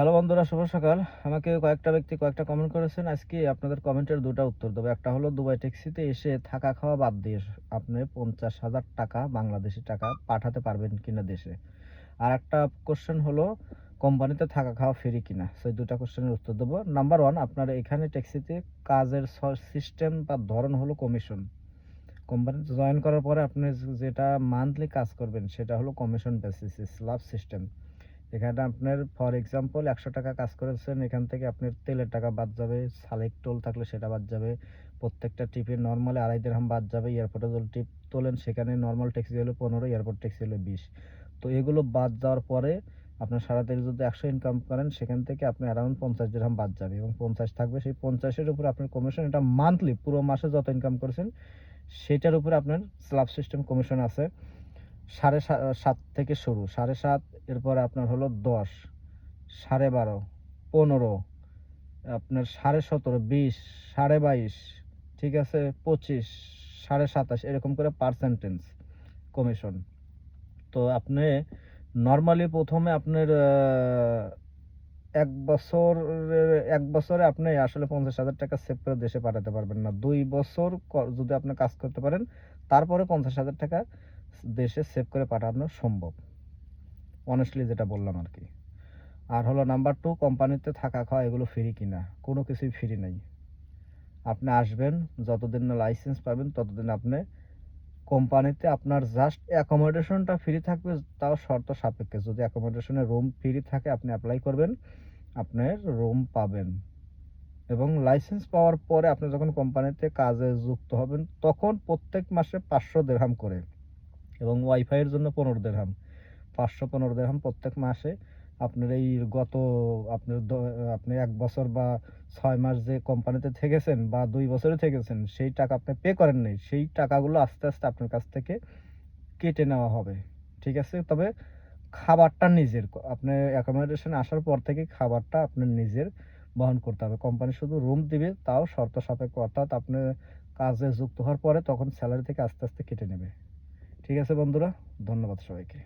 Hello বন্ধুরা, শুভ সকাল। আমাকে কয়েকটা ব্যক্তি কয়েকটা কমেন্ট করেছেন। আজকে আপনাদের কমেন্টের ২ টা উত্তর দেব। একটা হলো দুবাই ট্যাক্সিতে এসে থাকা খাওয়া বাদ দিয়ে আপনি ৫০,০০০ টাকা বাংলাদেশী টাকা পাঠাতে পারবেন কিনা দেশে। আরেকটা কোয়েশ্চেন হলো কোম্পানিতে থাকা খাওয়া ফ্রি কিনা। সো এই ২ টা কোয়েশ্চেনের উত্তর দেব। নাম্বার 1, আপনার এখানে ট্যাক্সিতে কাজের সিস্টেম বা ধরন হলো কমিশন। কোম্পানিতে জয়েন করার পরে আপনি যেটা মান্থলি কাজ করবেন সেটা হলো কমিশন বেসিস স্ল্যাব সিস্টেম। এখানে আপনার ফর এক্সাম্পল ১০০ টাকা কাজ করেছেন, এখান থেকে আপনার তেলের টাকা বাদ যাবে, সালেক টোল থাকলে সেটা বাদ যাবে, প্রত্যেকটা ট্রিপে নরমালি ২.৫ দিরহাম বাদ যাবে। এয়ারপোর্টে যদি ট্রিপ তোলেন সেখানে নরমাল ট্যাক্সি হলো ১৫, এয়ারপোর্ট ট্যাক্সি হলো ২০। তো এগুলো বাদ যাওয়ার পরে আপনার সারাদিনে যদি ১০০ ইনকাম করেন সেখান থেকে আপনি অ্যারাউন্ড ৫০ দিরহাম বাদ যাবে এবং ৫০ থাকবে। সেই ৫০-এর উপরে আপনার কমিশন, এটা মান্থলি পুরো মাসে যত ইনকাম করেছেন সেটার উপরে আপনার স্ল্যাব সিস্টেম কমিশন আছে। ৭.৫ থেকে শুরু, ৭.৫, এরপরে আপনার হলো ১০, ১২.৫, ১৫, আপনার ১৭.৫, ২০, ২২.৫, ঠিক আছে, ২৫, ২৭.৫, এরকম করে পার্সেন্টেজ কমিশন। তো আপনি নরমালি ১ম এ আপনার ১ বছরের ১ বছরে আপনি আসলে ৫০,০০০ টাকা সেভ করে দেশে পাঠাতে পারবেন না। ২ বছর যদি আপনি কাজ করতে পারেন, তারপরে ৫০,০০০ টাকা দেশে সেভ করে পাঠানো সম্ভব। অনেস্টলি যেটা বললাম আরকি। আর হলো নাম্বার 2, কোম্পানিতে থাকা খাওয়া এগুলো ফ্রি কিনা? কোনো কিছুই ফ্রি নাই। আপনি আসবেন, যতদিন না লাইসেন্স পাবেন ততদিন আপনি কোম্পানিতে আপনার জাস্ট অ্যাকোমোডেশনটা ফ্রি থাকবে, তাও শর্ত সাপেক্ষে। যদি অ্যাকোমোডেশনে রুম ফ্রি থাকে আপনি এপ্লাই করবেন, আপনার রুম পাবেন। এবং লাইসেন্স পাওয়ার পরে আপনি যখন কোম্পানিতে কাজে যুক্ত হবেন তখন প্রত্যেক মাসে ৫০০ দিরহাম করে এবং ওয়াইফাই এর জন্য ১৫ দিরহাম। ৫১৫ দিরহাম প্রত্যেক মাসে আপনার এই গত আপনার আপনি ১ বছর বা ৬ মাস যে কোম্পানিতে থেকেছেন বা ২ বছরে থেকেছেন, সেই টাকা আপনি পে করেন নাই। সেই টাকাগুলো আস্তে, আস্তে আপনার কাছ থেকে কেটে নেওয়া হবে। ঠিক আছে? তবে খাবারটা নিজের। আপনি অ্যাকোমোডেশনে আসার পর থেকে খাবারটা আপনার নিজের বহন করতে হবে। কোম্পানি শুধু রুম দিবে, তাও শর্ত সাপেক্ষ, অর্থাৎ আপনি কাজে যুক্ত হওয়ার পরে তখন সেলারি থেকে আস্তে, আস্তে কেটে নেবে। ঠিক আছে বন্ধুরা? ধন্যবাদ সবাইকে।